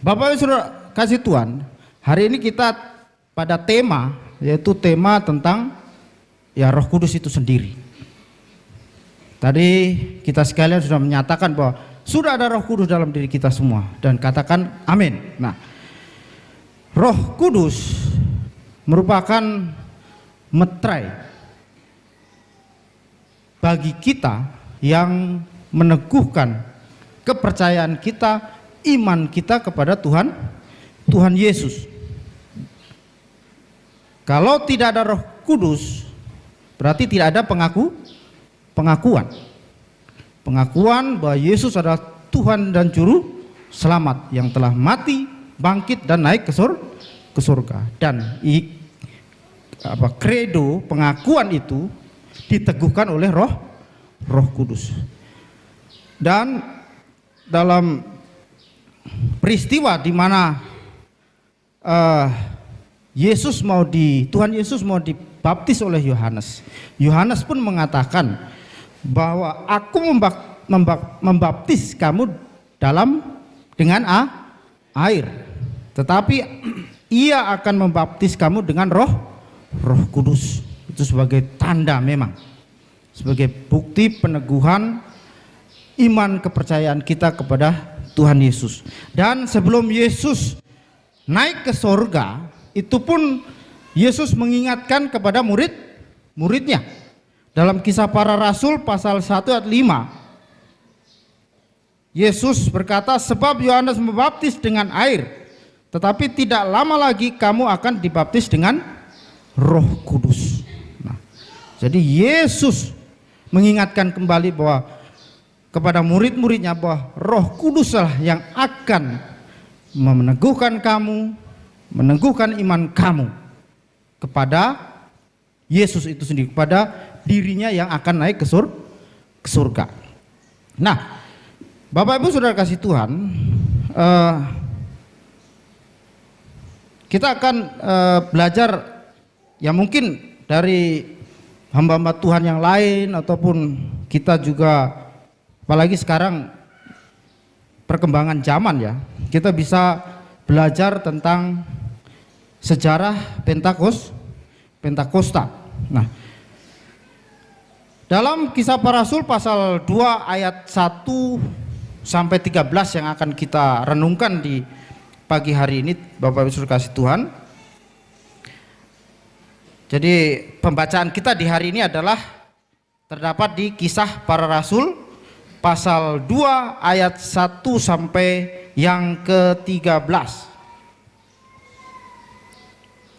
Bapak Ibu Saudara kasih Tuhan, hari ini kita pada tema, yaitu tema tentang ya Roh Kudus itu sendiri. Tadi kita sekalian sudah menyatakan bahwa sudah ada Roh Kudus dalam diri kita semua, dan katakan amin. Nah, Roh Kudus merupakan meterai bagi kita yang meneguhkan kepercayaan kita, iman kita kepada Tuhan Yesus. Kalau tidak ada Roh Kudus, berarti tidak ada pengakuan bahwa Yesus adalah Tuhan dan Juru Selamat yang telah mati, bangkit dan naik ke surga. Dan kredo pengakuan itu diteguhkan oleh Roh Kudus. Dan dalam peristiwa di mana Tuhan Yesus mau dibaptis oleh Yohanes, Yohanes pun mengatakan bahwa aku membaptis kamu dengan air, tetapi ia akan membaptis kamu dengan Roh Kudus. Itu sebagai tanda, memang sebagai bukti peneguhan iman kepercayaan kita kepada Tuhan Yesus. Dan sebelum Yesus naik ke surga, itu pun Yesus mengingatkan kepada muridnya. Dalam Kisah Para Rasul pasal 1 ayat 5, Yesus berkata, sebab Yohanes membaptis dengan air, tetapi tidak lama lagi kamu akan dibaptis dengan Roh Kudus. Nah, jadi Yesus mengingatkan kembali bahwa kepada murid-muridnya bahwa Roh Kuduslah yang akan meneguhkan kamu, meneguhkan iman kamu kepada Yesus itu sendiri, kepada dirinya yang akan naik ke surga. Nah, Bapak Ibu Saudara kasih Tuhan, kita akan belajar ya mungkin dari hamba-hamba Tuhan yang lain, ataupun kita juga, apalagi sekarang perkembangan zaman ya, kita bisa belajar tentang sejarah Pentakosta. Nah, dalam Kisah Para Rasul pasal 2 ayat 1 sampai 13 yang akan kita renungkan di pagi hari ini, Bapak Ibu Saudara kasih Tuhan. Jadi pembacaan kita di hari ini adalah terdapat di Kisah Para Rasul pasal 2 ayat 1 sampai yang ke-13.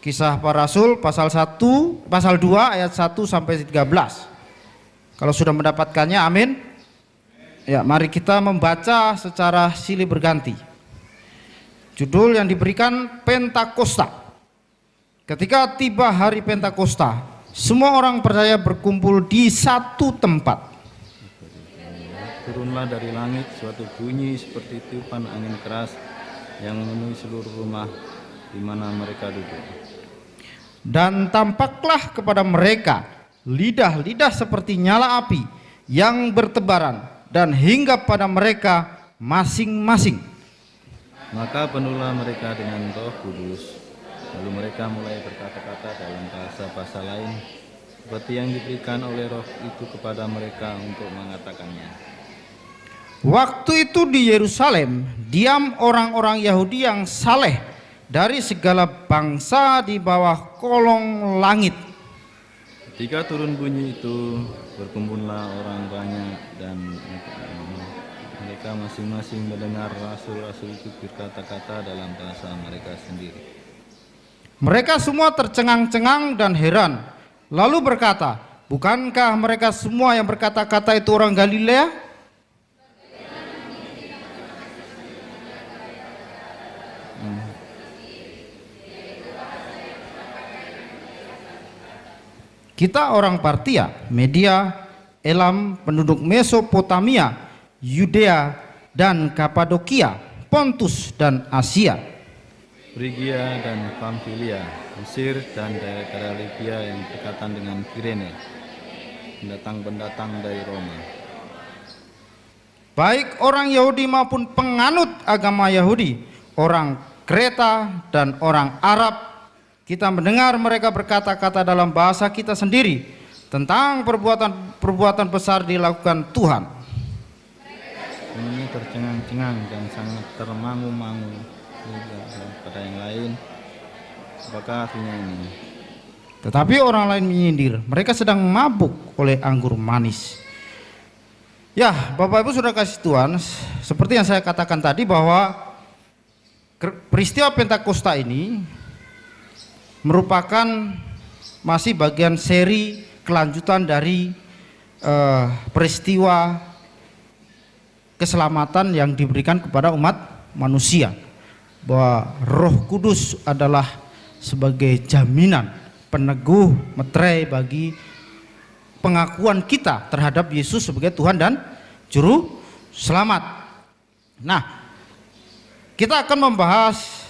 Kisah Para Rasul pasal 2 ayat 1 sampai 13. Kalau sudah mendapatkannya, amin. Ya, mari kita membaca secara silih berganti. Judul yang diberikan Pentakosta. Ketika tiba hari Pentakosta, semua orang percaya berkumpul di satu tempat. Turunlah dari langit suatu bunyi seperti tiupan angin keras yang memenuhi seluruh rumah di mana mereka duduk. Dan tampaklah kepada mereka lidah-lidah seperti nyala api yang bertebaran dan hinggap pada mereka masing-masing. Maka penuhlah mereka dengan Roh Kudus, lalu mereka mulai berkata-kata dalam bahasa-bahasa lain seperti yang diberikan oleh Roh itu kepada mereka untuk mengatakannya. Waktu itu di Yerusalem diam orang-orang Yahudi yang saleh dari segala bangsa di bawah kolong langit. Ketika turun bunyi itu, berkumpullah orang banyak dan mereka masing-masing mendengar rasul-rasul itu berkata-kata dalam bahasa mereka sendiri. Mereka semua tercengang-cengang dan heran, lalu berkata, bukankah mereka semua yang berkata-kata itu orang Galilea? Kita orang Partia, Media, Elam, penduduk Mesopotamia, Yudea dan Kapadokia, Pontus dan Asia, Frigia dan Pamfilia, Mesir dan daerah Libya yang berdekatan dengan Kirene, pendatang-pendatang dari Roma. Baik orang Yahudi maupun penganut agama Yahudi, orang Kreta dan orang Arab. Kita mendengar mereka berkata-kata dalam bahasa kita sendiri tentang perbuatan besar dilakukan Tuhan. Ini tercengang-cengang dan sangat termangu-mangu pada yang lain. Apakah artinya ini? Tetapi orang lain menyindir, mereka sedang mabuk oleh anggur manis. Ya, Bapak Ibu sudah kasih Tuhan, seperti yang saya katakan tadi bahwa peristiwa Pentakosta ini merupakan masih bagian seri kelanjutan dari peristiwa keselamatan yang diberikan kepada umat manusia, bahwa Roh Kudus adalah sebagai jaminan peneguh meterai bagi pengakuan kita terhadap Yesus sebagai Tuhan dan Juru Selamat. Nah, kita akan membahas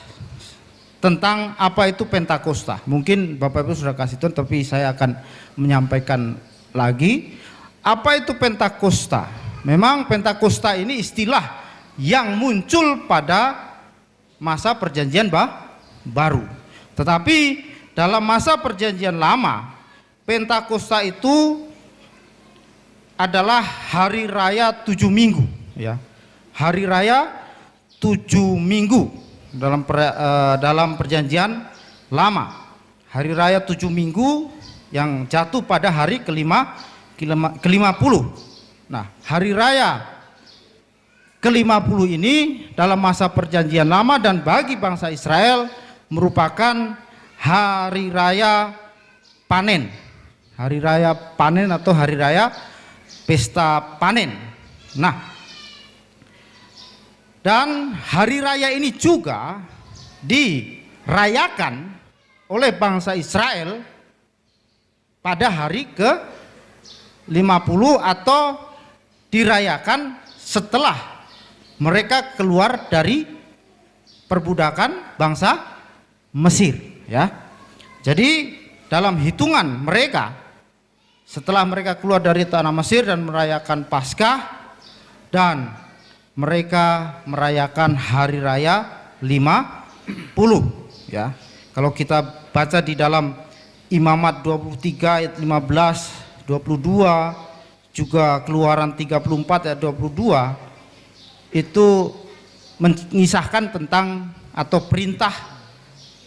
tentang apa itu Pentakosta. Mungkin Bapak Ibu sudah kasih tahu, tapi saya akan menyampaikan lagi apa itu Pentakosta. Memang Pentakosta ini istilah yang muncul pada masa perjanjian baru. Tetapi dalam masa perjanjian lama, Pentakosta itu adalah hari raya 7 minggu, ya. Hari raya 7 minggu dalam perjanjian lama. Hari raya 7 minggu yang jatuh pada hari ke-50. Nah, hari raya ke-50 ini dalam masa perjanjian lama dan bagi bangsa Israel merupakan hari raya panen. Hari raya panen atau hari raya pesta panen. Nah, dan hari raya ini juga dirayakan oleh bangsa Israel pada hari ke-50 atau dirayakan setelah mereka keluar dari perbudakan bangsa Mesir, ya. Jadi dalam hitungan mereka setelah mereka keluar dari tanah Mesir dan merayakan Paskah, dan mereka merayakan hari raya 50, ya. Kalau kita baca di dalam Imamat 23 ayat 15, 22, juga Keluaran 34 ayat 22, itu mengisahkan tentang atau perintah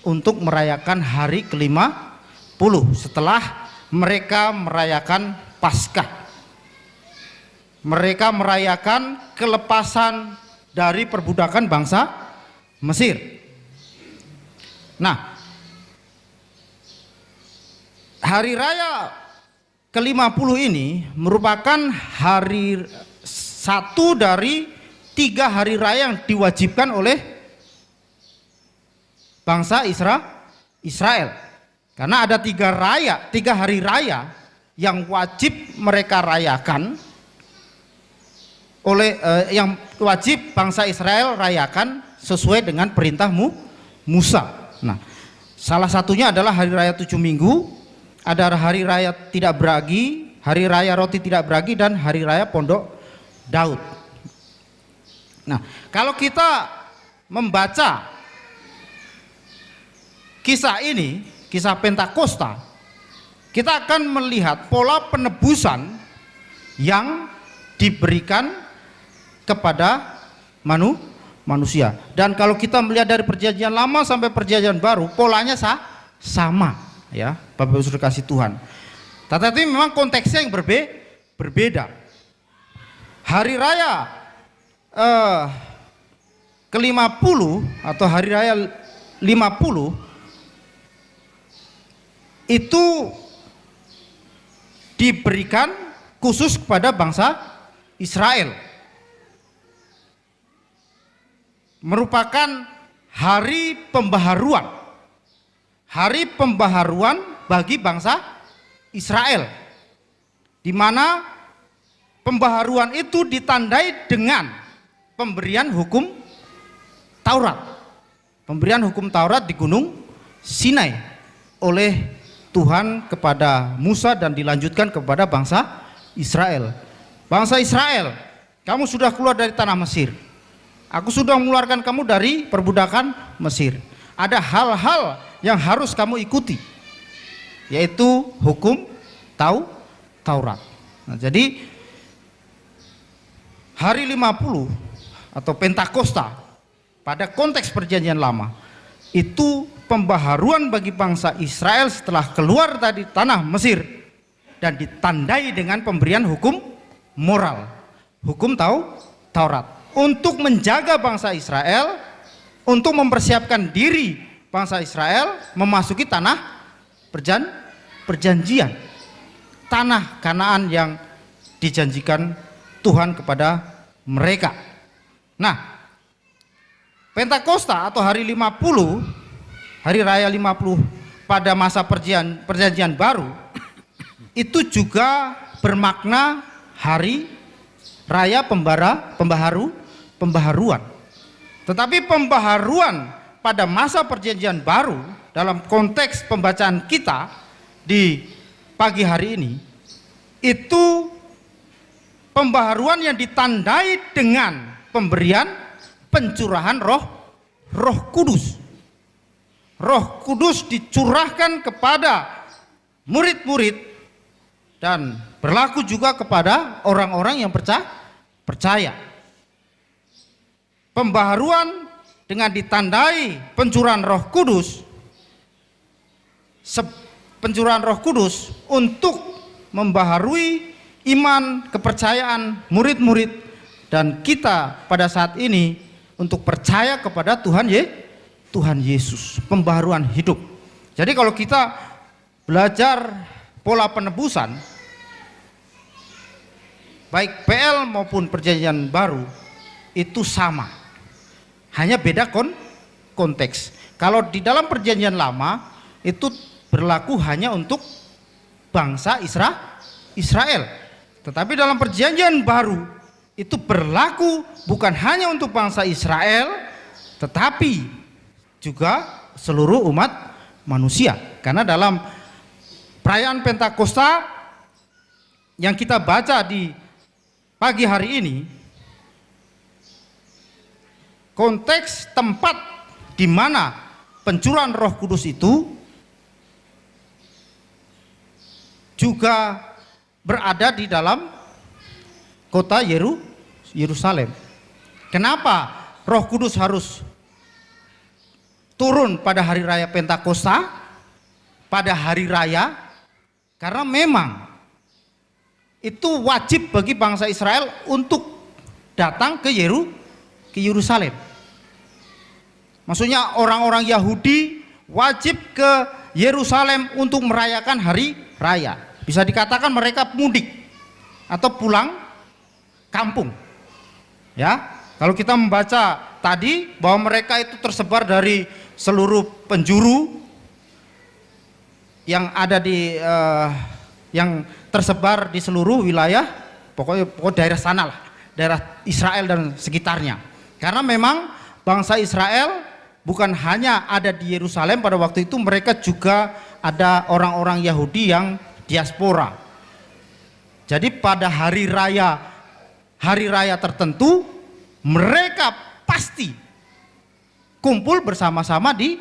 untuk merayakan hari ke-50 setelah mereka merayakan Paskah. Mereka merayakan kelepasan dari perbudakan bangsa Mesir. Nah, hari raya ke-50 ini merupakan hari satu dari 3 hari raya yang diwajibkan oleh bangsa Israel. Karena ada 3 hari raya yang wajib mereka rayakan yang wajib bangsa Israel rayakan sesuai dengan perintah Musa. Nah, salah satunya adalah hari raya 7 minggu, ada hari raya tidak beragi, hari raya roti tidak beragi, dan hari raya pondok Daud. Nah, kalau kita membaca kisah ini, kisah Pentakosta, kita akan melihat pola penebusan yang diberikan kepada manusia. Dan kalau kita melihat dari perjanjian lama sampai perjanjian baru, polanya sama, ya, Bapak Ibu sudah kasih Tuhan. Tetapi memang konteksnya yang berbeda. Hari raya ke-50 atau hari raya 50 itu diberikan khusus kepada bangsa Israel. Merupakan hari pembaharuan. Hari pembaharuan bagi bangsa Israel. Di mana pembaharuan itu ditandai dengan pemberian hukum Taurat. Pemberian hukum Taurat di Gunung Sinai oleh Tuhan kepada Musa dan dilanjutkan kepada bangsa Israel. Bangsa Israel, kamu sudah keluar dari tanah Mesir. Aku sudah mengeluarkan kamu dari perbudakan Mesir. Ada hal-hal yang harus kamu ikuti, yaitu hukum Taurat. Nah, jadi hari 50 atau Pentakosta pada konteks perjanjian lama itu pembaharuan bagi bangsa Israel setelah keluar dari tanah Mesir dan ditandai dengan pemberian hukum moral, hukum Taurat, untuk menjaga bangsa Israel, untuk mempersiapkan diri bangsa Israel memasuki tanah perjanjian, tanah Kanaan yang dijanjikan Tuhan kepada mereka. Nah, Pentakosta atau hari 50, hari raya 50 pada masa perjanjian baru itu juga bermakna hari raya pembaharuan. Tetapi pembaharuan pada masa perjanjian baru dalam konteks pembacaan kita di pagi hari ini itu pembaharuan yang ditandai dengan pemberian pencurahan Roh Kudus. Roh Kudus dicurahkan kepada murid-murid dan berlaku juga kepada orang-orang yang percaya. Pembaharuan dengan ditandai pencurahan Roh Kudus, pencurahan Roh Kudus untuk membaharui iman, kepercayaan murid-murid dan kita pada saat ini untuk percaya kepada Tuhan Yesus, pembaharuan hidup. Jadi kalau kita belajar pola penebusan baik PL maupun perjanjian baru itu sama, hanya beda konteks. Kalau di dalam perjanjian lama itu berlaku hanya untuk bangsa Israel, tetapi dalam perjanjian baru itu berlaku bukan hanya untuk bangsa Israel tetapi juga seluruh umat manusia. Karena dalam perayaan Pentakosta yang kita baca di pagi hari ini, konteks tempat di mana pencurahan Roh Kudus itu juga berada di dalam kota Yerusalem. Kenapa Roh Kudus harus turun pada hari raya Pentakosta, pada hari raya? Karena memang itu wajib bagi bangsa Israel untuk datang ke Yerusalem. Maksudnya orang-orang Yahudi wajib ke Yerusalem untuk merayakan hari raya. Bisa dikatakan mereka mudik atau pulang kampung. Ya, kalau kita membaca tadi bahwa mereka itu tersebar dari seluruh penjuru yang ada di yang tersebar di seluruh wilayah, pokoknya daerah sana lah, daerah Israel dan sekitarnya. Karena memang bangsa Israel bukan hanya ada di Yerusalem pada waktu itu, mereka juga ada orang-orang Yahudi yang diaspora. Jadi pada hari raya tertentu mereka pasti kumpul bersama-sama di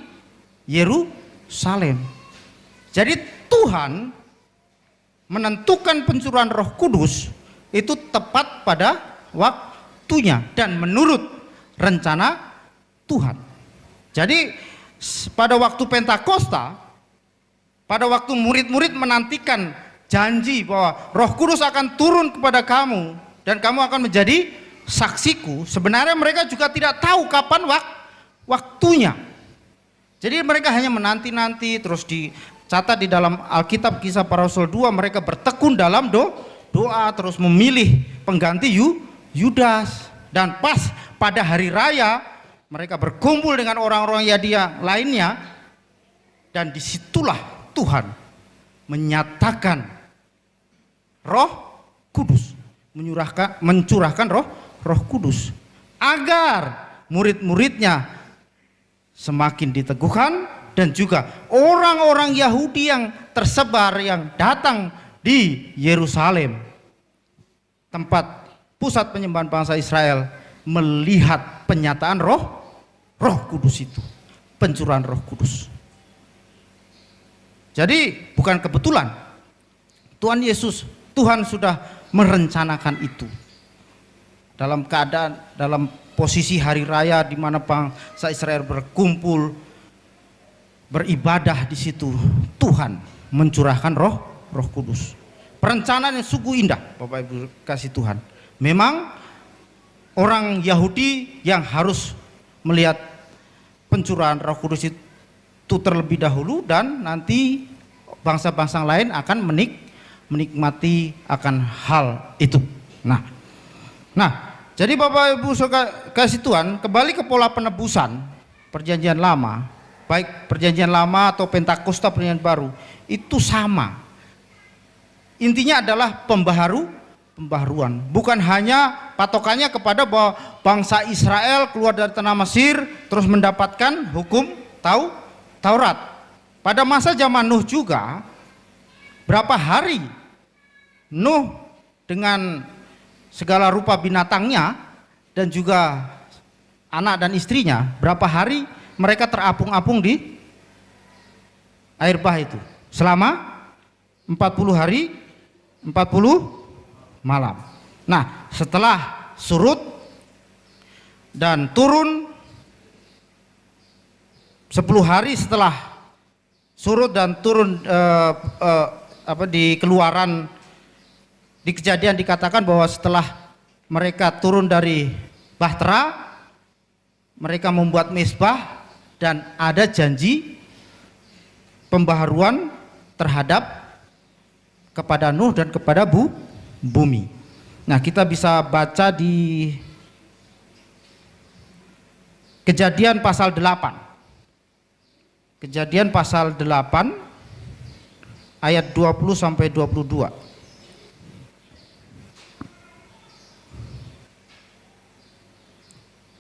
Yerusalem. Jadi Tuhan menentukan pencurahan Roh Kudus itu tepat pada waktunya dan menurut rencana Tuhan. Jadi pada waktu Pentakosta, pada waktu murid-murid menantikan janji bahwa Roh Kudus akan turun kepada kamu dan kamu akan menjadi saksiku, sebenarnya mereka juga tidak tahu kapan waktunya. Jadi mereka hanya menanti-nanti, terus dicatat di dalam Alkitab Kisah Para Rasul 2, mereka bertekun dalam doa terus memilih pengganti Yudas. Dan pas pada hari raya mereka berkumpul dengan orang-orang Yahudi lainnya, dan disitulah Tuhan menyatakan Roh Kudus, mencurahkan Roh Kudus agar murid-muridnya semakin diteguhkan, dan juga orang-orang Yahudi yang tersebar yang datang di Yerusalem, tempat pusat penyembahan bangsa Israel, melihat penyataan Roh Kudus itu, pencurahan Roh Kudus. Jadi bukan kebetulan Tuhan sudah merencanakan itu. Dalam keadaan, dalam posisi hari raya di mana bangsa Israel berkumpul beribadah di situ, Tuhan mencurahkan Roh Kudus. Perencanaan yang sungguh indah, Bapak Ibu kasih Tuhan. Memang orang Yahudi yang harus melihat pencurahan Roh Kudus itu terlebih dahulu, dan nanti bangsa-bangsa lain akan menikmati akan hal itu. Nah, jadi Bapak Ibu kasih Tuhan, kembali ke pola penebusan perjanjian lama, baik perjanjian lama atau Pentakosta perjanjian baru, itu sama. Intinya adalah pembaharuan. Bukan hanya patokannya kepada bahwa bangsa Israel keluar dari tanah Mesir terus mendapatkan hukum Taurat. Pada masa zaman Nuh juga, berapa hari Nuh dengan segala rupa binatangnya dan juga anak dan istrinya, berapa hari mereka terapung-apung di air bah itu? Selama 40 hari 40 malam. Nah, setelah surut dan turun 10 hari setelah surut dan turun di Keluaran, di Kejadian dikatakan bahwa setelah mereka turun dari Bahtera, mereka membuat mezbah dan ada janji pembaharuan terhadap kepada Nuh dan kepada bumi. Nah, kita bisa baca di Kejadian pasal 8. Kejadian pasal 8 ayat 20 sampai 22.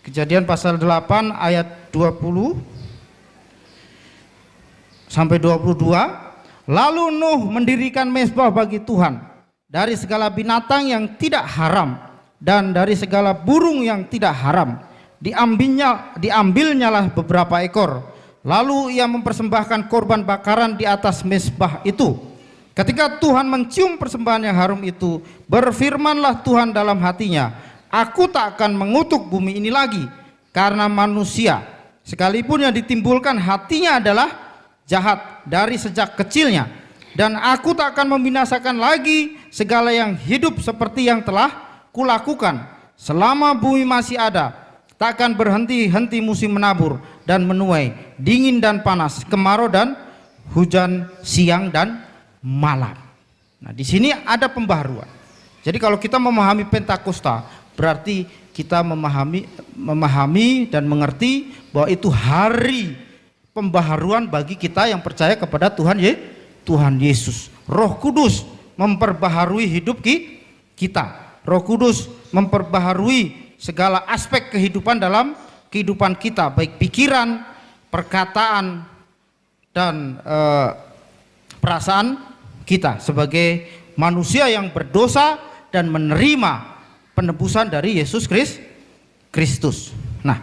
Kejadian pasal 8 ayat 20 sampai 22. Lalu Nuh mendirikan mezbah bagi Tuhan dari segala binatang yang tidak haram dan dari segala burung yang tidak haram. Diambilnyalah beberapa ekor. Lalu ia mempersembahkan korban bakaran di atas mezbah itu. Ketika Tuhan mencium persembahan yang harum itu, berfirmanlah Tuhan dalam hatinya, aku tak akan mengutuk bumi ini lagi, karena manusia sekalipun yang ditimbulkan hatinya adalah jahat dari sejak kecilnya, dan aku tak akan membinasakan lagi segala yang hidup seperti yang telah kulakukan selama bumi masih ada. Tak akan berhenti-henti musim menabur dan menuai, dingin dan panas, kemarau dan hujan, siang dan malam. Nah, di sini ada pembaharuan. Jadi kalau kita memahami Pentakosta, berarti kita memahami dan mengerti bahwa itu hari pembaharuan bagi kita yang percaya kepada Tuhan Yesus. Roh Kudus memperbaharui hidup kita. Roh Kudus memperbaharui segala aspek kehidupan dalam kehidupan kita, baik pikiran, perkataan, dan perasaan kita sebagai manusia yang berdosa dan menerima penebusan dari Yesus Kristus. Nah,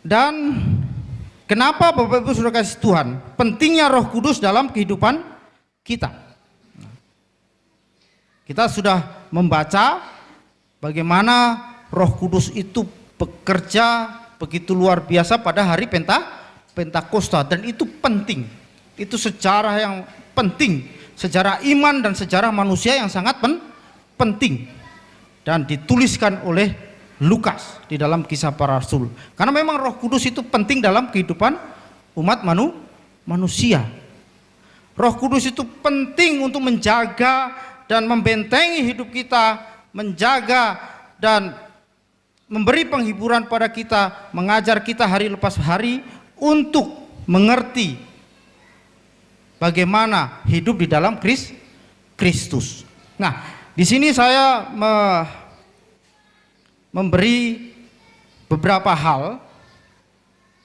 dan kenapa Bapak Ibu Saudara kasih Tuhan pentingnya Roh Kudus dalam kehidupan kita? Kita sudah membaca bagaimana Roh Kudus itu bekerja begitu luar biasa pada hari Pentakosta, dan itu penting. Itu sejarah yang penting, sejarah iman dan sejarah manusia yang sangat penting, dan dituliskan oleh Lukas di dalam Kisah Para Rasul. Karena memang Roh Kudus itu penting dalam kehidupan umat manusia. Roh Kudus itu penting untuk menjaga dan membentengi hidup kita, menjaga dan memberi penghiburan pada kita, mengajar kita hari lepas hari untuk mengerti bagaimana hidup di dalam Kristus. Nah, di sini saya memberi beberapa hal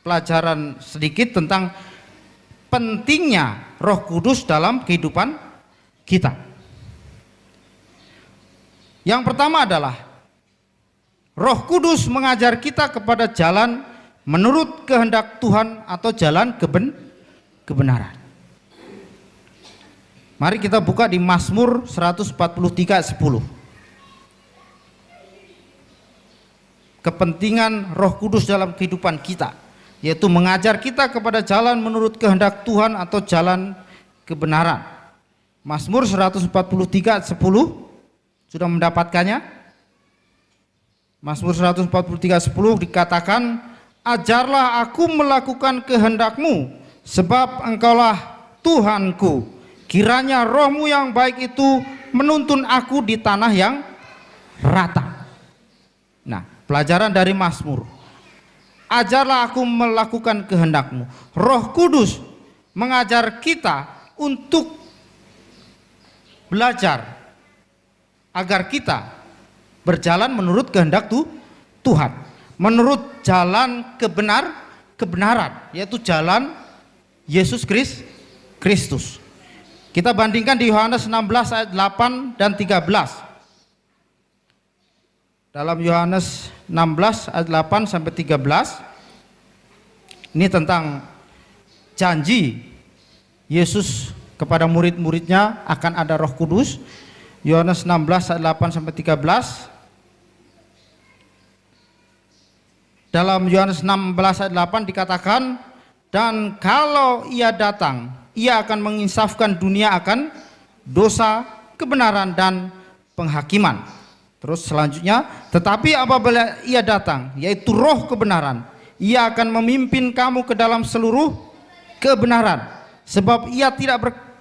pelajaran sedikit tentang pentingnya Roh Kudus dalam kehidupan kita. Yang pertama adalah Roh Kudus mengajar kita kepada jalan menurut kehendak Tuhan atau jalan kebenaran. Mari kita buka di Mazmur 143 ayat 10. Kepentingan Roh Kudus dalam kehidupan kita, yaitu mengajar kita kepada jalan menurut kehendak Tuhan atau jalan kebenaran. Mazmur 143 ayat 10. Sudah mendapatkannya? Mazmur 143 ayat 10 dikatakan, ajarlah aku melakukan kehendak-Mu, sebab Engkaulah Tuhanku. Kiranya roh-Mu yang baik itu menuntun aku di tanah yang rata. Nah, pelajaran dari Mazmur. Ajarlah aku melakukan kehendak-Mu. Roh Kudus mengajar kita untuk belajar agar kita berjalan menurut kehendak Tuhan, menurut jalan kebenaran, yaitu jalan Yesus Kristus. Kita bandingkan di Yohanes 16 ayat 8 dan 13. Dalam Yohanes 16 ayat 8 sampai 13, ini tentang janji Yesus kepada murid-muridnya akan ada Roh Kudus. Yohanes 16 ayat 8 sampai 13. Dalam Yohanes 16 ayat 8 dikatakan, dan kalau Ia datang, Ia akan menginsafkan dunia akan dosa, kebenaran dan penghakiman. Terus selanjutnya, tetapi apabila Ia datang, yaitu Roh kebenaran, Ia akan memimpin kamu ke dalam seluruh kebenaran, sebab Ia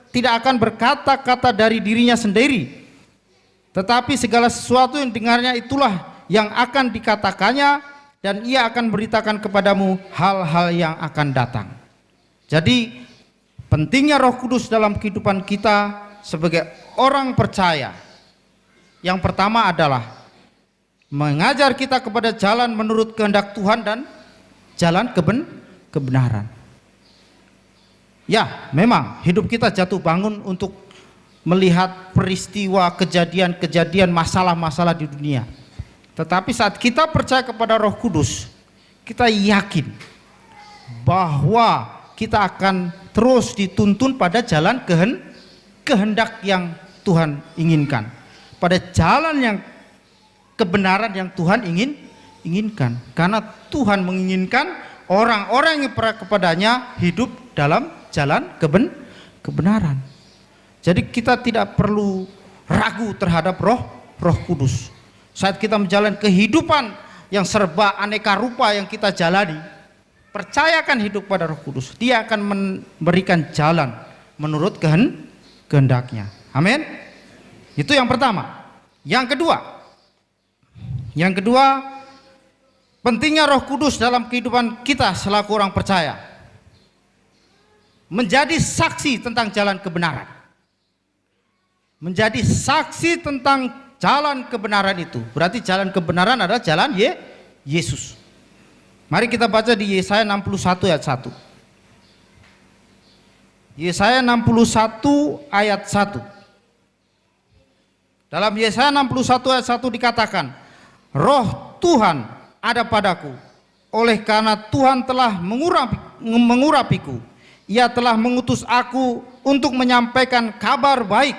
tidak akan berkata-kata dari dirinya sendiri, tetapi segala sesuatu yang dengarnya itulah yang akan dikatakannya, dan Ia akan beritakan kepadamu hal-hal yang akan datang. Jadi pentingnya Roh Kudus dalam kehidupan kita sebagai orang percaya, yang pertama adalah mengajar kita kepada jalan menurut kehendak Tuhan dan jalan kebenaran. Ya, memang hidup kita jatuh bangun untuk melihat peristiwa, kejadian-kejadian, masalah-masalah di dunia. Tetapi saat kita percaya kepada Roh Kudus, kita yakin bahwa kita akan terus dituntun pada jalan kehendak yang Tuhan inginkan, pada jalan yang kebenaran yang Tuhan inginkan. Karena Tuhan menginginkan orang-orang yang percaya kepadanya hidup dalam jalan kebenaran. Jadi kita tidak perlu ragu terhadap Roh Kudus. Saat kita menjalani kehidupan yang serba aneka rupa yang kita jalani, percayakan hidup pada Roh Kudus. Dia akan memberikan jalan menurut kehendaknya. Amin. Itu yang pertama. Yang kedua, pentingnya Roh Kudus dalam kehidupan kita selaku orang percaya. Menjadi saksi tentang jalan kebenaran. Menjadi saksi tentang jalan kebenaran itu. Berarti jalan kebenaran adalah jalan Yesus. Mari kita baca di Yesaya 61 ayat 1. Yesaya 61 ayat 1. Dalam Yesaya 61 ayat 1 dikatakan, Roh Tuhan ada padaku, oleh karena Tuhan telah mengurapiku. Ia telah mengutus aku untuk menyampaikan kabar baik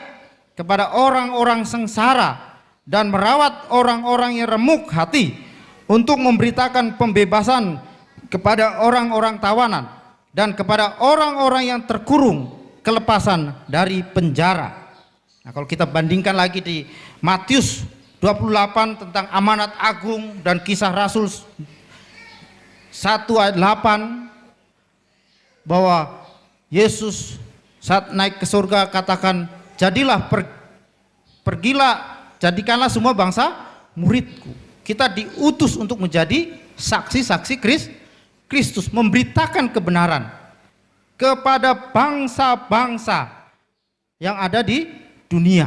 kepada orang-orang sengsara dan merawat orang-orang yang remuk hati, untuk memberitakan pembebasan kepada orang-orang tawanan dan kepada orang-orang yang terkurung kelepasan dari penjara. Nah, kalau kita bandingkan lagi di Matius 28 tentang amanat agung dan Kisah Rasul 1 ayat 8, bahwa Yesus saat naik ke surga katakan, jadikanlah semua bangsa muridku. Kita diutus untuk menjadi saksi-saksi Kristus, memberitakan kebenaran kepada bangsa-bangsa yang ada di dunia.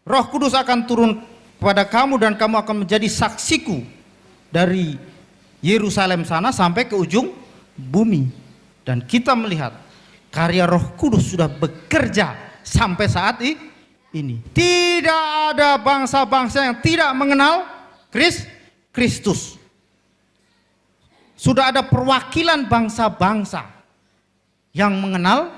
Roh Kudus akan turun kepada kamu dan kamu akan menjadi saksiku dari Yerusalem sana sampai ke ujung bumi. Dan kita melihat karya Roh Kudus sudah bekerja sampai saat ini. Tidak ada bangsa-bangsa yang tidak mengenal Kristus. Sudah ada perwakilan bangsa-bangsa yang mengenal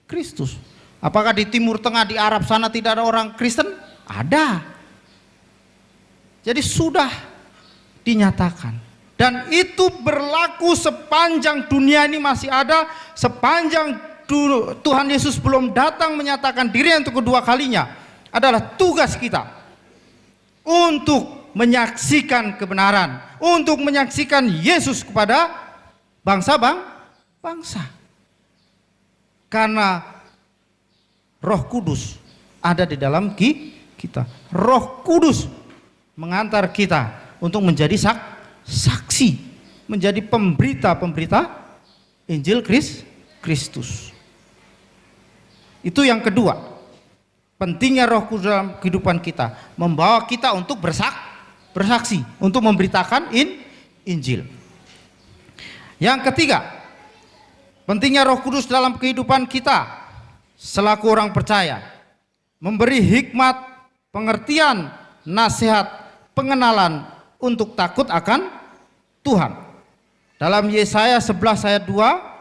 Kristus. Apakah di Timur Tengah, di Arab sana tidak ada orang Kristen? Ada. Jadi sudah dinyatakan. Dan itu berlaku sepanjang dunia ini masih ada, sepanjang Tuhan Yesus belum datang menyatakan diri untuk kedua kalinya. Adalah tugas kita untuk menyaksikan kebenaran, untuk menyaksikan Yesus kepada bangsa. Karena Roh Kudus ada di dalam kita. Roh Kudus mengantar kita untuk menjadi saksi, menjadi pemberita Injil Kristus. Itu yang kedua. Pentingnya Roh Kudus dalam kehidupan kita, membawa kita untuk bersaksi, untuk memberitakan Injil. Yang ketiga, pentingnya Roh Kudus dalam kehidupan kita selaku orang percaya, memberi hikmat, pengertian, nasihat, pengenalan untuk takut akan Tuhan. Dalam Yesaya 11 ayat 2,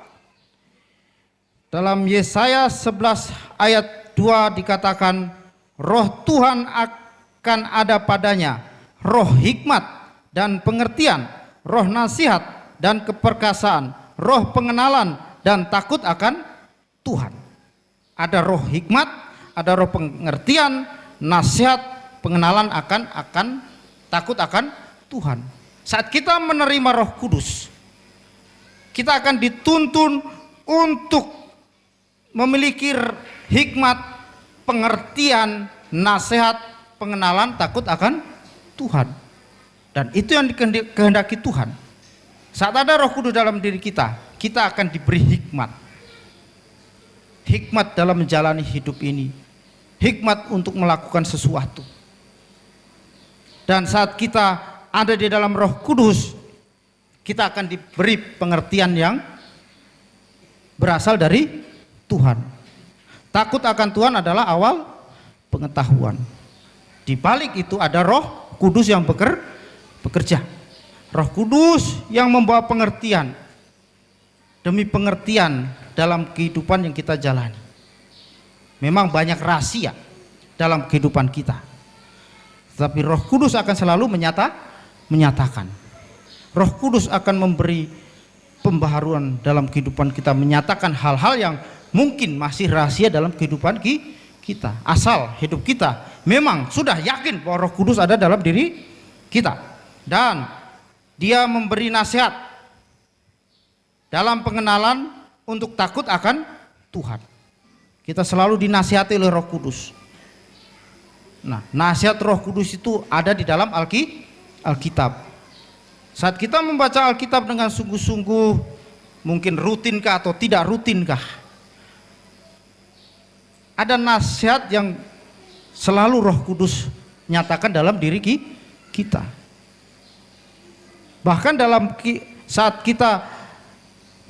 dalam Yesaya 11 ayat 2 dikatakan, Roh Tuhan akan ada padanya, roh hikmat dan pengertian, roh nasihat dan keperkasaan, roh pengenalan dan takut akan Tuhan. Ada roh hikmat, ada roh pengertian, nasihat, pengenalan akan takut akan Tuhan. Saat kita menerima Roh Kudus, kita akan dituntun untuk memiliki hikmat, pengertian, nasihat, pengenalan, takut akan Tuhan. Dan itu yang dikehendaki Tuhan. Saat ada Roh Kudus dalam diri kita, kita akan diberi hikmat. Hikmat dalam menjalani hidup ini, hikmat untuk melakukan sesuatu. Dan saat kita ada di dalam Roh Kudus, kita akan diberi pengertian yang berasal dari Tuhan. Takut akan Tuhan adalah awal pengetahuan. Di balik itu ada Roh Kudus yang bekerja. Roh Kudus yang membawa pengertian demi pengertian dalam kehidupan yang kita jalani. Memang banyak rahasia dalam kehidupan kita, tetapi Roh Kudus akan selalu menyatakan. Roh Kudus akan memberi pembaharuan dalam kehidupan kita, menyatakan hal-hal yang mungkin masih rahasia dalam kehidupan kita. Asal hidup kita memang sudah yakin bahwa Roh Kudus ada dalam diri kita, dan Dia memberi nasihat dalam pengenalan untuk takut akan Tuhan. Kita selalu dinasihati oleh Roh Kudus. Nah, nasihat Roh Kudus itu ada di dalam Alkitab. Saat kita membaca Alkitab dengan sungguh-sungguh, mungkin rutinkah atau tidak rutinkah, ada nasihat yang selalu Roh Kudus nyatakan dalam diri kita. Bahkan saat kita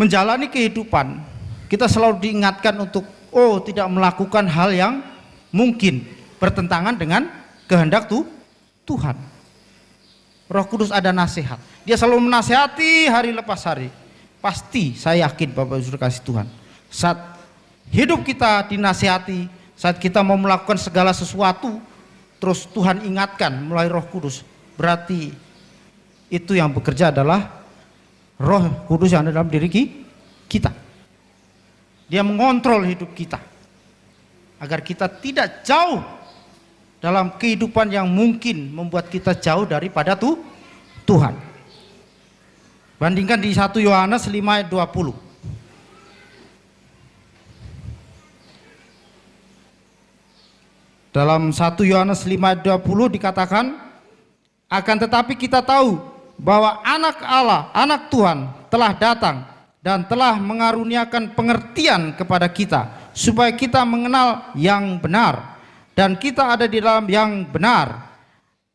menjalani kehidupan, kita selalu diingatkan untuk tidak melakukan hal yang mungkin bertentangan dengan kehendak Tuhan. Roh Kudus ada nasihat. Dia selalu menasihati hari lepas hari. Pasti saya yakin Bapak Ibu kasih Tuhan, saat hidup kita dinasihati, saat kita mau melakukan segala sesuatu, terus Tuhan ingatkan melalui Roh Kudus, berarti itu yang bekerja adalah Roh Kudus yang ada dalam diri kita. Dia mengontrol hidup kita agar kita tidak jauh dalam kehidupan yang mungkin membuat kita jauh daripada Tuhan. Bandingkan di 1 Yohanes 5 ayat 20. Dalam 1 Yohanes 5 ayat 20 dikatakan, akan tetapi kita tahu bahwa anak Allah, anak Tuhan telah datang dan telah mengaruniakan pengertian kepada kita, supaya kita mengenal yang benar, dan kita ada di dalam yang benar,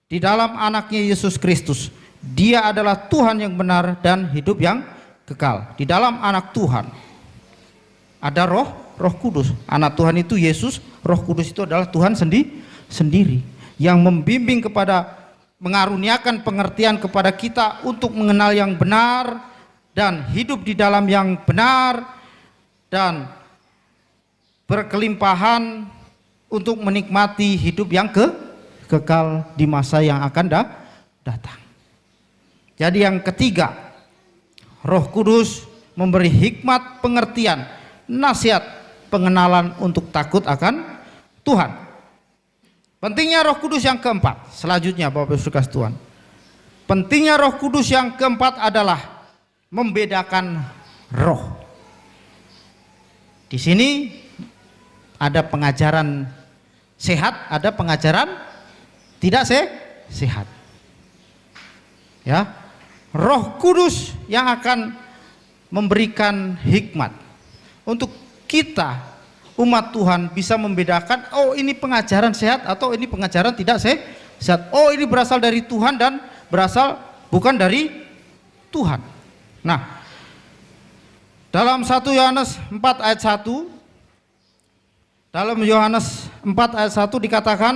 di dalam anaknya Yesus Kristus. Dia adalah Tuhan yang benar dan hidup yang kekal. Di dalam anak Tuhan ada Roh Kudus. Anak Tuhan itu Yesus Roh Kudus itu adalah Tuhan sendiri yang membimbing kepada, mengaruniakan pengertian kepada kita untuk mengenal yang benar dan hidup di dalam yang benar dan berkelimpahan untuk menikmati hidup yang kekal di masa yang akan datang. Jadi yang ketiga, Roh Kudus memberi hikmat pengertian, nasihat, pengenalan untuk takut akan Tuhan. Pentingnya Roh Kudus yang keempat, selanjutnya Bapak Ibu kasih Tuhan. Pentingnya Roh Kudus yang keempat adalah membedakan roh. Di sini ada pengajaran sehat, ada pengajaran tidak sehat. Ya, Roh Kudus yang akan memberikan hikmat untuk kita umat Tuhan bisa membedakan, oh ini pengajaran sehat atau ini pengajaran tidak sehat. Oh ini berasal dari Tuhan dan berasal bukan dari Tuhan. Nah, dalam 1 Yohanes 4 ayat 1, dalam Yohanes 4 ayat 1 dikatakan,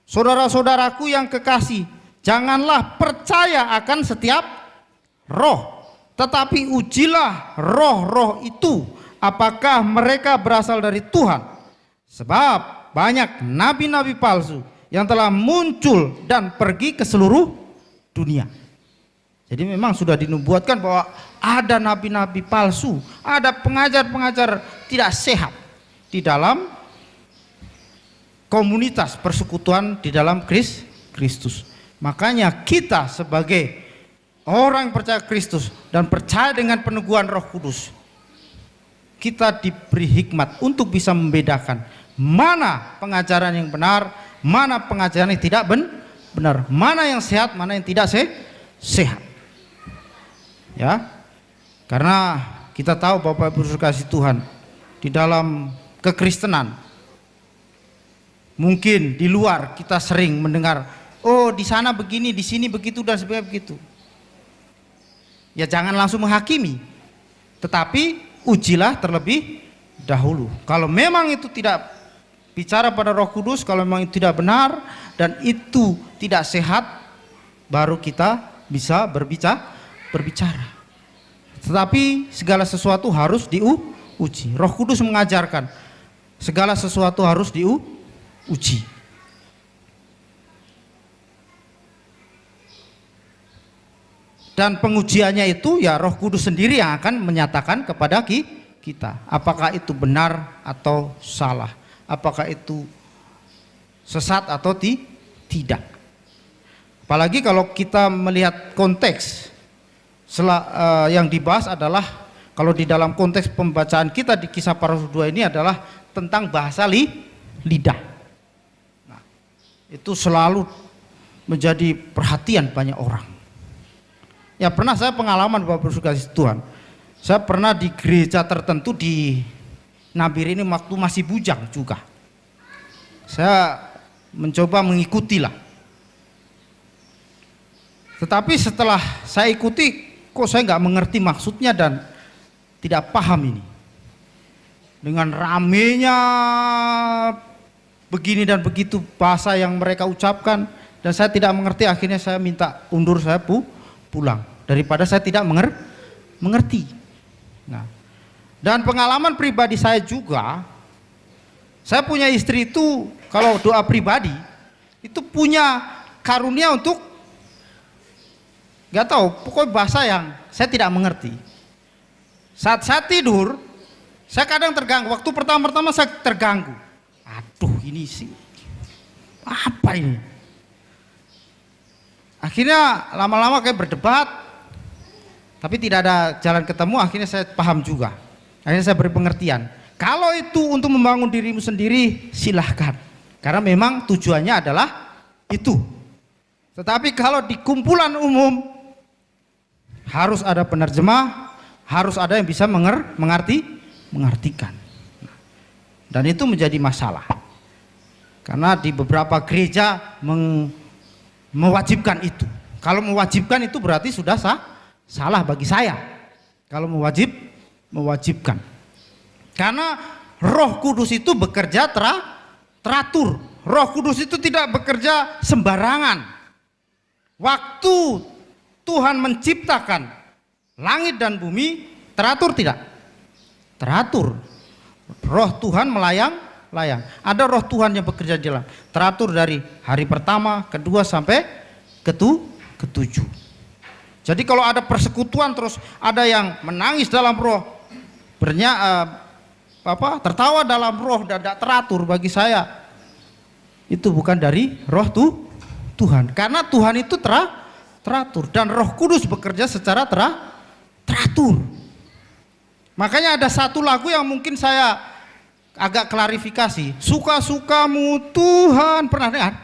saudara-saudaraku yang kekasih, janganlah percaya akan setiap roh, tetapi ujilah roh-roh itu apakah mereka berasal dari Tuhan, sebab banyak nabi-nabi palsu yang telah muncul dan pergi ke seluruh dunia. Jadi memang sudah dinubuatkan bahwa ada nabi-nabi palsu, ada pengajar-pengajar tidak sehat di dalam komunitas persekutuan di dalam Kristus. Makanya kita sebagai orang yang percaya Kristus dan percaya dengan peneguhan Roh Kudus, kita diberi hikmat untuk bisa membedakan mana pengajaran yang benar, mana pengajaran yang tidak benar, mana yang sehat, mana yang tidak sehat. Ya, karena kita tahu Bapak Ibu kasih Tuhan, di dalam kekristenan mungkin di luar kita sering mendengar, oh di sana begini, di sini begitu dan sebagainya begitu. Ya jangan langsung menghakimi, tetapi ujilah terlebih dahulu. Kalau memang itu tidak bicara pada Roh Kudus, kalau memang itu tidak benar dan itu tidak sehat, baru kita bisa berbicara. Tetapi segala sesuatu harus diuji. Roh Kudus mengajarkan segala sesuatu harus diuji. Dan pengujiannya itu ya Roh Kudus sendiri yang akan menyatakan kepada kita apakah itu benar atau salah, apakah itu sesat atau tidak. Apalagi kalau kita melihat konteks yang dibahas adalah, kalau di dalam konteks pembacaan kita di Kisah Para Rasul 2 ini adalah tentang bahasa lidah. Nah, itu selalu menjadi perhatian banyak orang. Ya pernah saya pengalaman Bapak Ibu kasih Tuhan, saya pernah di gereja tertentu di Nabire ini waktu masih bujang juga. Saya mencoba mengikuti lah. Tetapi setelah saya ikuti, kok saya nggak mengerti maksudnya dan tidak paham ini. Dengan ramenya begini dan begitu bahasa yang mereka ucapkan, dan saya tidak mengerti, akhirnya saya minta undur, saya pulang daripada saya tidak mengerti. Nah, dan pengalaman pribadi saya juga, saya punya istri itu kalau doa pribadi itu punya karunia untuk nggak tahu, pokoknya bahasa yang saya tidak mengerti. Saat saya tidur, saya kadang terganggu. Waktu pertama-tama saya terganggu. Aduh, ini sih apa ini? Akhirnya lama-lama kayak berdebat, tapi tidak ada jalan ketemu. Akhirnya saya paham juga. Akhirnya saya beri pengertian. Kalau itu untuk membangun dirimu sendiri, silahkan. Karena memang tujuannya adalah itu. Tetapi kalau di kumpulan umum, harus ada penerjemah, harus ada yang bisa mengartikan. Dan itu menjadi masalah. Karena di beberapa gereja mewajibkan itu. Kalau mewajibkan itu berarti sudah salah bagi saya. Kalau mewajibkan. Karena Roh Kudus itu bekerja teratur. Roh Kudus itu tidak bekerja sembarangan. Waktu Tuhan menciptakan langit dan bumi, teratur tidak? Teratur. Roh Tuhan melayang. Ada roh Tuhan yang bekerja di dalam. Teratur dari hari pertama, kedua sampai ketujuh. Jadi kalau ada persekutuan terus ada yang menangis dalam roh, tertawa dalam roh dan tidak teratur, bagi saya itu bukan dari roh Tuhan. Karena Tuhan itu teratur dan Roh Kudus bekerja secara teratur. Makanya ada satu lagu yang mungkin saya agak klarifikasi, suka-sukamu Tuhan, pernah dengar?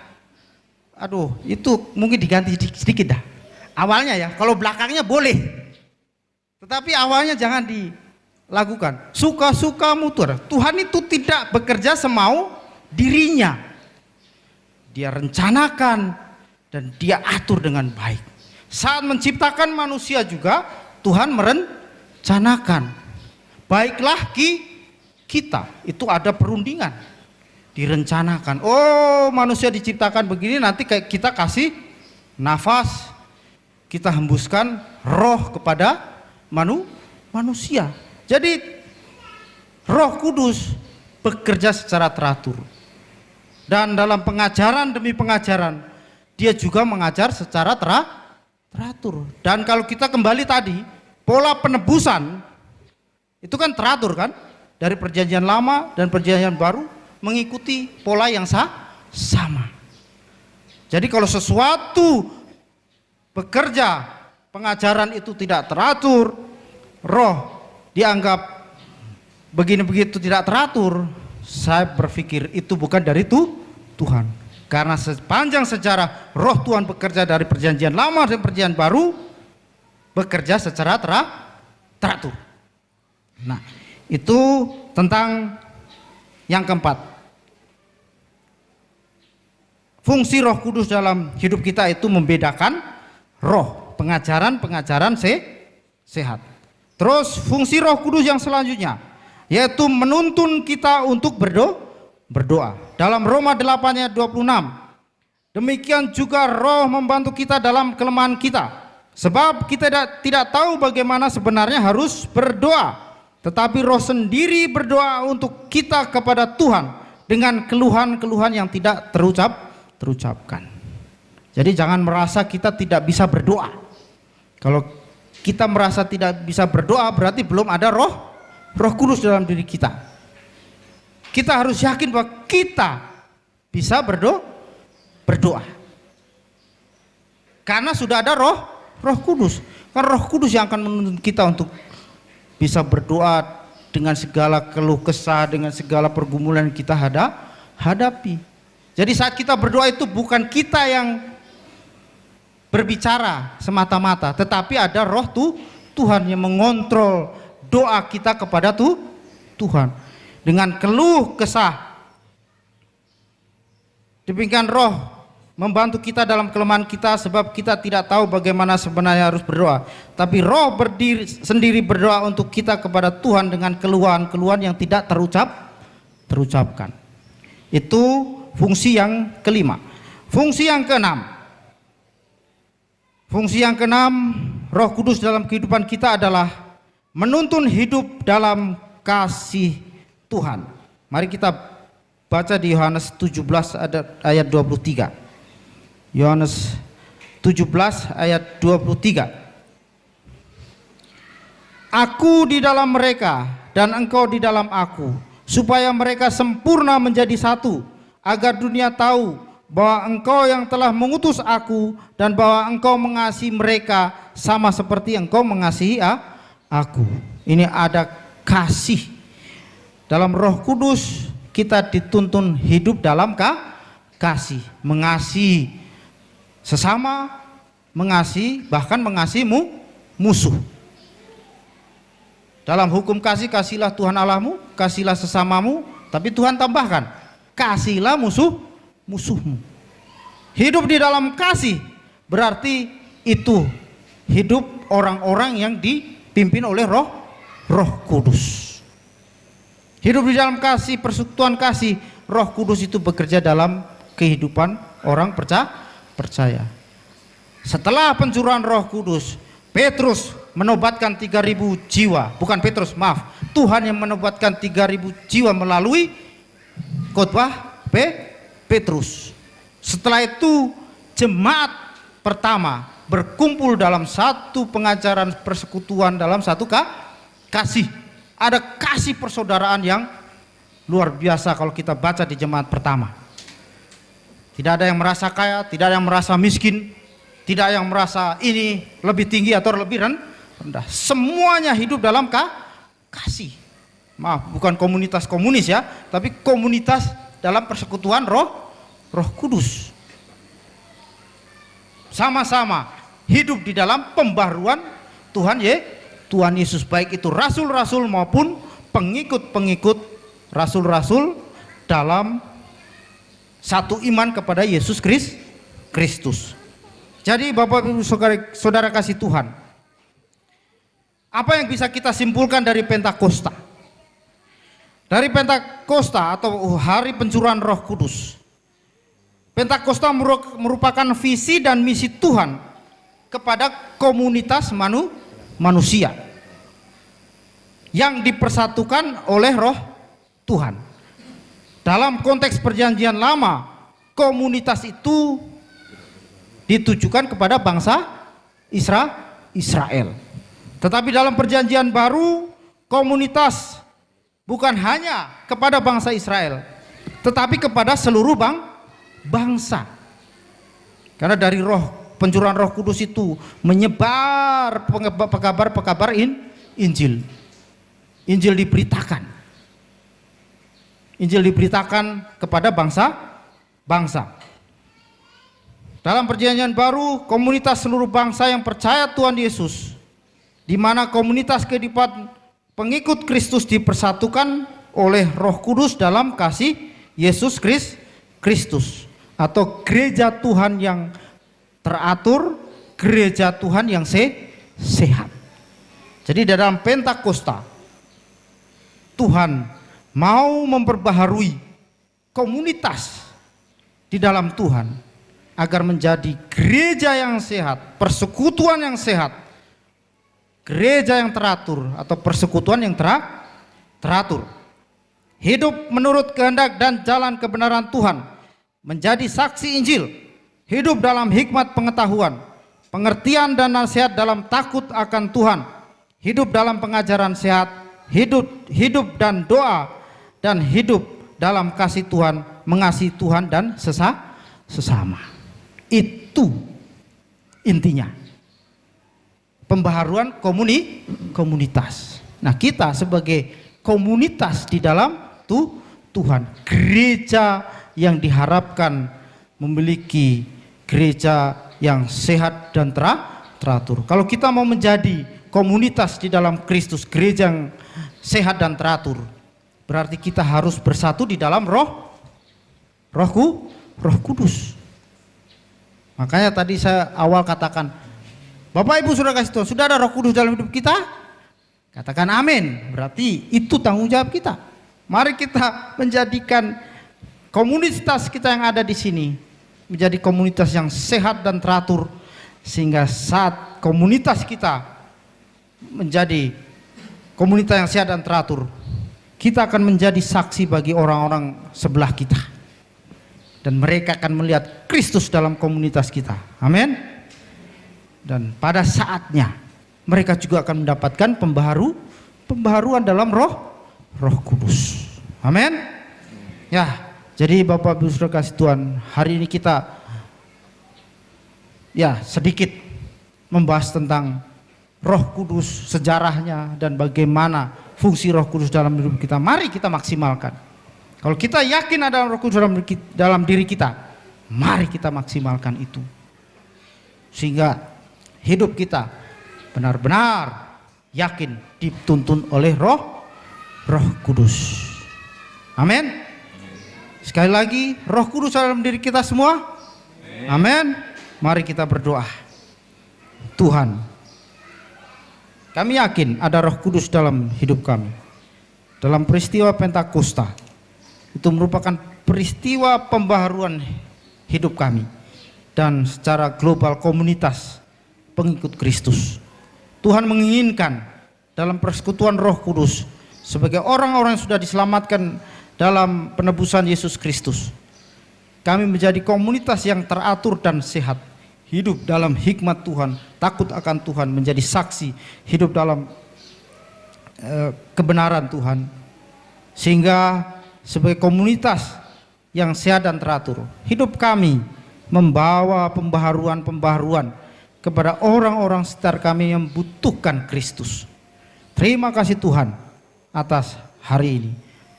Aduh, itu mungkin diganti sedikit dah. Awalnya ya, kalau belakangnya boleh, tetapi awalnya jangan dilakukan. Suka-sukamu Tuhan. Tuhan itu tidak bekerja semau dirinya. Dia rencanakan dan dia atur dengan baik. Saat menciptakan manusia juga Tuhan merencanakan. Baiklah kita, itu ada perundingan, direncanakan. Oh, manusia diciptakan begini, nanti kayak kita kasih nafas, kita hembuskan roh kepada manusia. Jadi Roh Kudus bekerja secara teratur. Dan dalam pengajaran demi pengajaran, dia juga mengajar secara teratur. Dan kalau kita kembali tadi, pola penebusan itu kan teratur kan? Dari perjanjian lama dan perjanjian baru mengikuti pola yang sama. Jadi kalau sesuatu bekerja, pengajaran itu tidak teratur, roh dianggap begini begitu tidak teratur, saya berpikir itu bukan dari Tuhan. Karena sepanjang sejarah roh Tuhan bekerja dari perjanjian lama dan perjanjian baru bekerja secara teratur. Nah, itu tentang yang keempat. Fungsi Roh Kudus dalam hidup kita itu membedakan roh, pengajaran sehat. Terus fungsi Roh Kudus yang selanjutnya yaitu menuntun kita untuk berdoa. Dalam Roma 8 ayat 26. Demikian juga Roh membantu kita dalam kelemahan kita. Sebab kita tidak tahu bagaimana sebenarnya harus berdoa. Tetapi Roh sendiri berdoa untuk kita kepada Tuhan dengan keluhan-keluhan yang tidak terucapkan. Jadi jangan merasa kita tidak bisa berdoa. Kalau kita merasa tidak bisa berdoa, berarti belum ada Roh Kudus dalam diri kita. Kita harus yakin bahwa kita bisa berdoa. Karena sudah ada Roh Kudus. Karena Roh Kudus yang akan menuntun kita untuk bisa berdoa dengan segala keluh kesah, dengan segala pergumulan yang kita hadapi. Jadi saat kita berdoa itu bukan kita yang berbicara semata-mata, tetapi ada Roh Tuhan yang mengontrol doa kita kepada Tuhan dengan keluh kesah. Demikian Roh membantu kita dalam kelemahan kita, sebab kita tidak tahu bagaimana sebenarnya harus berdoa. Tapi Roh sendiri berdoa untuk kita kepada Tuhan dengan keluhan-keluhan yang tidak terucapkan. Itu fungsi yang kelima. Fungsi yang keenam, Roh Kudus dalam kehidupan kita adalah menuntun hidup dalam kasih Tuhan. Mari kita baca di Yohanes 17 ayat 23. Yohanes 17 ayat 23. Aku di dalam mereka dan engkau di dalam aku, supaya mereka sempurna menjadi satu, agar dunia tahu bahwa engkau yang telah mengutus aku dan bahwa engkau mengasihi mereka sama seperti engkau mengasihi aku. Ini ada kasih. Dalam Roh Kudus kita dituntun hidup dalam kasih, mengasihi sesama, mengasihi, bahkan mengasihi musuh. Dalam hukum kasih, kasihilah Tuhan Allahmu, kasihilah sesamamu, tapi Tuhan tambahkan, kasihilah musuhmu. Hidup di dalam kasih berarti itu hidup orang-orang yang dipimpin oleh Roh Kudus. Hidup di dalam kasih, persekutuan kasih, Roh Kudus itu bekerja dalam kehidupan orang percaya. Setelah pencurahan Roh Kudus, Petrus menobatkan 3.000 jiwa. Bukan Petrus, maaf, Tuhan yang menobatkan 3.000 jiwa melalui khotbah Petrus. Setelah itu jemaat pertama berkumpul dalam satu pengajaran persekutuan, dalam satu kasih. Ada kasih persaudaraan yang luar biasa kalau kita baca di jemaat pertama. Tidak ada yang merasa kaya, tidak ada yang merasa miskin, tidak ada yang merasa ini lebih tinggi atau lebih rendah. Semuanya hidup dalam kasih. Maaf, bukan komunitas komunis ya, tapi komunitas dalam persekutuan Roh Kudus. Sama-sama hidup di dalam pembaharuan Tuhan Yesus, baik itu rasul-rasul maupun pengikut-pengikut rasul-rasul dalam satu iman kepada Yesus Kristus. Jadi Bapak Ibu Saudara kasih Tuhan, apa yang bisa kita simpulkan dari Pentakosta? Dari Pentakosta atau hari pencurahan Roh Kudus, Pentakosta merupakan visi dan misi Tuhan kepada komunitas manusia yang dipersatukan oleh Roh Tuhan. Dalam konteks perjanjian lama, komunitas itu ditujukan kepada bangsa Israel. Tetapi dalam perjanjian baru, komunitas bukan hanya kepada bangsa Israel, tetapi kepada seluruh bangsa. Karena dari pencurahan Roh Kudus itu menyebar pekabar Injil. Injil diberitakan kepada bangsa. Dalam perjanjian baru, komunitas seluruh bangsa yang percaya Tuhan Yesus, di mana komunitas kehidupan pengikut Kristus dipersatukan oleh Roh Kudus dalam kasih Yesus Kristus, atau gereja Tuhan yang teratur, gereja Tuhan yang sehat. Jadi dalam Pentakosta, Tuhan mau memperbaharui komunitas di dalam Tuhan agar menjadi gereja yang sehat, persekutuan yang sehat, gereja yang teratur atau persekutuan yang teratur. Hidup menurut kehendak dan jalan kebenaran Tuhan, menjadi saksi Injil, hidup dalam hikmat pengetahuan, pengertian dan nasihat dalam takut akan Tuhan, hidup dalam pengajaran sehat, hidup dan doa, dan hidup dalam kasih Tuhan, mengasihi Tuhan dan sesama. Itu intinya pembaharuan komunitas. Nah, kita sebagai komunitas di dalam Tuhan, gereja yang diharapkan memiliki gereja yang sehat dan teratur. Kalau kita mau menjadi komunitas di dalam Kristus, gereja yang sehat dan teratur, berarti kita harus bersatu di dalam Roh Kudus. Makanya tadi saya awal katakan, Bapak Ibu Saudara kasih Tuhan, sudah ada Roh Kudus dalam hidup kita? Katakan amin. Berarti itu tanggung jawab kita. Mari kita menjadikan komunitas kita yang ada di sini menjadi komunitas yang sehat dan teratur, sehingga saat komunitas kita menjadi komunitas yang sehat dan teratur, kita akan menjadi saksi bagi orang-orang sebelah kita, dan mereka akan melihat Kristus dalam komunitas kita. Amin. Dan pada saatnya mereka juga akan mendapatkan pembaharuan dalam Roh Kudus. Amin. Ya, jadi Bapak Ibu Saudara kasih Tuhan, hari ini kita sedikit membahas tentang Roh Kudus, sejarahnya, dan bagaimana fungsi Roh Kudus dalam hidup kita. Mari kita maksimalkan. Kalau kita yakin ada Roh Kudus dalam diri kita, mari kita maksimalkan itu, sehingga hidup kita benar-benar yakin dituntun oleh Roh Kudus. Amin. Sekali lagi, Roh Kudus dalam diri kita semua. Amin. Mari kita berdoa. Tuhan, kami yakin ada Roh Kudus dalam hidup kami. Dalam peristiwa Pentakosta, itu merupakan peristiwa pembaharuan hidup kami dan secara global komunitas pengikut Kristus. Tuhan menginginkan dalam persekutuan Roh Kudus sebagai orang-orang yang sudah diselamatkan dalam penebusan Yesus Kristus, kami menjadi komunitas yang teratur dan sehat, hidup dalam hikmat Tuhan, takut akan Tuhan, menjadi saksi, hidup dalam kebenaran Tuhan, sehingga sebagai komunitas yang sehat dan teratur, hidup kami membawa pembaharuan kepada orang-orang sekitar kami yang membutuhkan Kristus. Terima kasih Tuhan atas hari ini,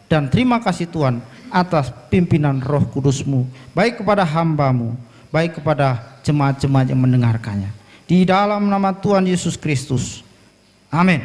dan terima kasih Tuhan atas pimpinan Roh Kudus-Mu, baik kepada hamba-Mu, baik kepada jemaat-jemaat yang mendengarkannya. Di dalam nama Tuhan Yesus Kristus. Amin.